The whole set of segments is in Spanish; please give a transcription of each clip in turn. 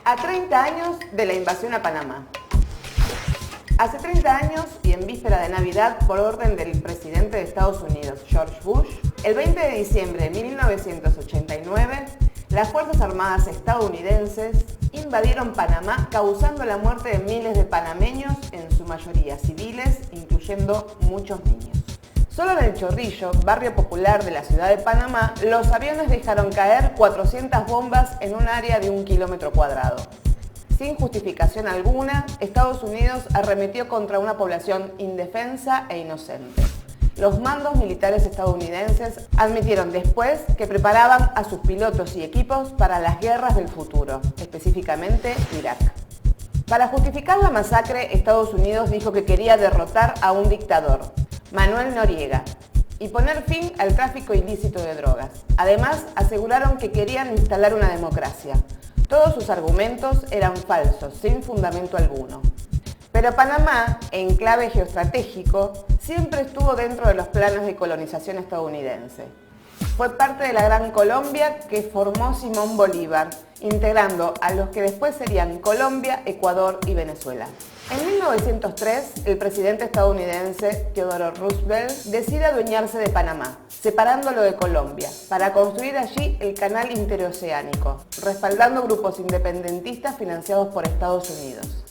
A 30 años de la invasión a Panamá. Hace 30 años y en víspera de Navidad, por orden del presidente de Estados Unidos, George Bush, el 20 de diciembre de 1989, las Fuerzas Armadas estadounidenses invadieron Panamá, causando la muerte de miles de panameños, en su mayoría civiles, incluyendo muchos niños. Solo en El Chorrillo, barrio popular de la ciudad de Panamá, los aviones dejaron caer 400 bombas en un área de 1 kilómetro cuadrado. Sin justificación alguna, Estados Unidos arremetió contra una población indefensa e inocente. Los mandos militares estadounidenses admitieron después que preparaban a sus pilotos y equipos para las guerras del futuro, específicamente Irak. Para justificar la masacre, Estados Unidos dijo que quería derrotar a un dictador, Manuel Noriega, y poner fin al tráfico ilícito de drogas. Además, aseguraron que querían instalar una democracia. Todos sus argumentos eran falsos, sin fundamento alguno. Pero Panamá, enclave geoestratégico, siempre estuvo dentro de los planos de colonización estadounidense. Fue parte de la Gran Colombia que formó Simón Bolívar, integrando a los que después serían Colombia, Ecuador y Venezuela. En 1903, el presidente estadounidense Theodore Roosevelt decide adueñarse de Panamá, separándolo de Colombia, para construir allí el canal interoceánico, respaldando grupos independentistas financiados por Estados Unidos.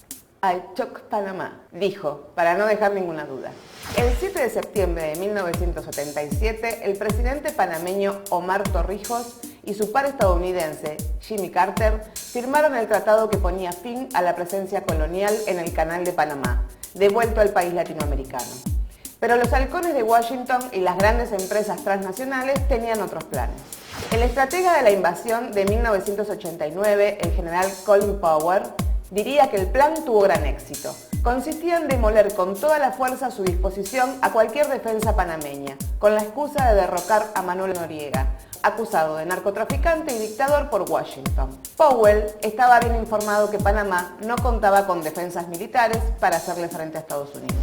I took Panamá, dijo, para no dejar ninguna duda. El 7 de septiembre de 1977, el presidente panameño Omar Torrijos y su par estadounidense, Jimmy Carter, firmaron el tratado que ponía fin a la presencia colonial en el Canal de Panamá, devuelto al país latinoamericano. Pero los halcones de Washington y las grandes empresas transnacionales tenían otros planes. El estratega de la invasión de 1989, el general Colin Powell, diría que el plan tuvo gran éxito. Consistía en demoler con toda la fuerza a su disposición a cualquier defensa panameña, con la excusa de derrocar a Manuel Noriega, acusado de narcotraficante y dictador por Washington. Powell estaba bien informado que Panamá no contaba con defensas militares para hacerle frente a Estados Unidos.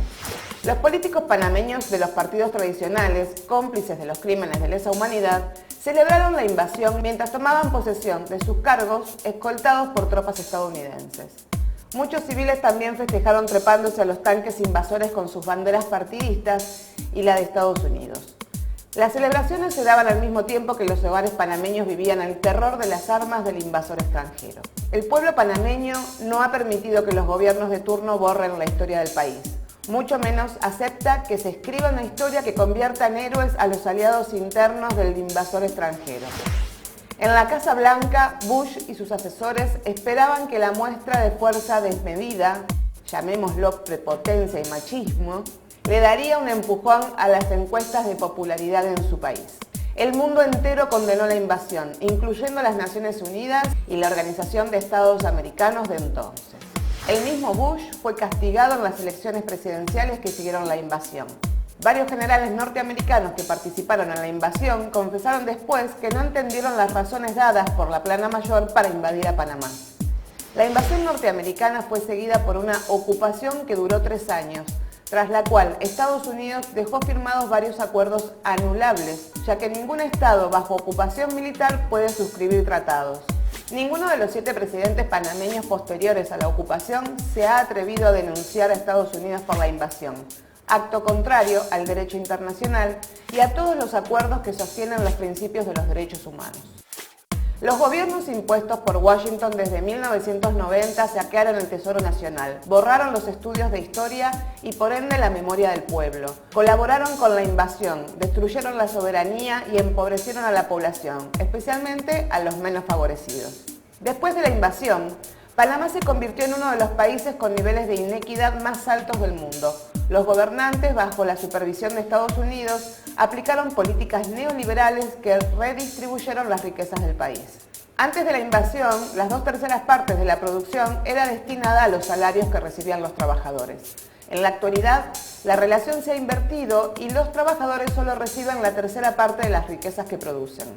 Los políticos panameños de los partidos tradicionales, cómplices de los crímenes de lesa humanidad, celebraron la invasión mientras tomaban posesión de sus cargos escoltados por tropas estadounidenses. Muchos civiles también festejaron trepándose a los tanques invasores con sus banderas partidistas y la de Estados Unidos. Las celebraciones se daban al mismo tiempo que los hogares panameños vivían el terror de las armas del invasor extranjero. El pueblo panameño no ha permitido que los gobiernos de turno borren la historia del país. Mucho menos acepta que se escriba una historia que convierta en héroes a los aliados internos del invasor extranjero. En la Casa Blanca, Bush y sus asesores esperaban que la muestra de fuerza desmedida, llamémoslo prepotencia y machismo, le daría un empujón a las encuestas de popularidad en su país. El mundo entero condenó la invasión, incluyendo las Naciones Unidas y la Organización de Estados Americanos de entonces. El mismo Bush fue castigado en las elecciones presidenciales que siguieron la invasión. Varios generales norteamericanos que participaron en la invasión confesaron después que no entendieron las razones dadas por la Plana Mayor para invadir a Panamá. La invasión norteamericana fue seguida por una ocupación que duró 3 años, tras la cual Estados Unidos dejó firmados varios acuerdos anulables, ya que ningún Estado bajo ocupación militar puede suscribir tratados. Ninguno de los 7 presidentes panameños posteriores a la ocupación se ha atrevido a denunciar a Estados Unidos por la invasión, acto contrario al derecho internacional y a todos los acuerdos que sostienen los principios de los derechos humanos. Los gobiernos impuestos por Washington desde 1990 saquearon el Tesoro Nacional, borraron los estudios de historia y por ende la memoria del pueblo, colaboraron con la invasión, destruyeron la soberanía y empobrecieron a la población, especialmente a los menos favorecidos. Después de la invasión, Panamá se convirtió en uno de los países con niveles de inequidad más altos del mundo. Los gobernantes, bajo la supervisión de Estados Unidos, aplicaron políticas neoliberales que redistribuyeron las riquezas del país. Antes de la invasión, las 2/3 partes de la producción era destinada a los salarios que recibían los trabajadores. En la actualidad, la relación se ha invertido y los trabajadores solo reciben la 1/3 parte de las riquezas que producen.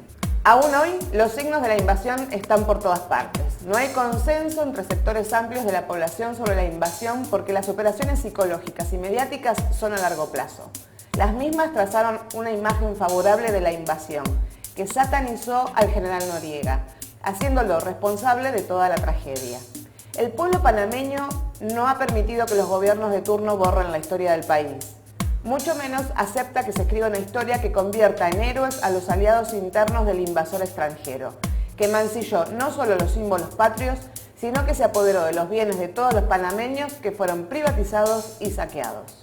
Aún hoy, los signos de la invasión están por todas partes. No hay consenso entre sectores amplios de la población sobre la invasión porque las operaciones psicológicas y mediáticas son a largo plazo. Las mismas trazaron una imagen favorable de la invasión, que satanizó al general Noriega, haciéndolo responsable de toda la tragedia. El pueblo panameño no ha permitido que los gobiernos de turno borren la historia del país. Mucho menos acepta que se escriba una historia que convierta en héroes a los aliados internos del invasor extranjero, que mancilló no solo los símbolos patrios, sino que se apoderó de los bienes de todos los panameños que fueron privatizados y saqueados.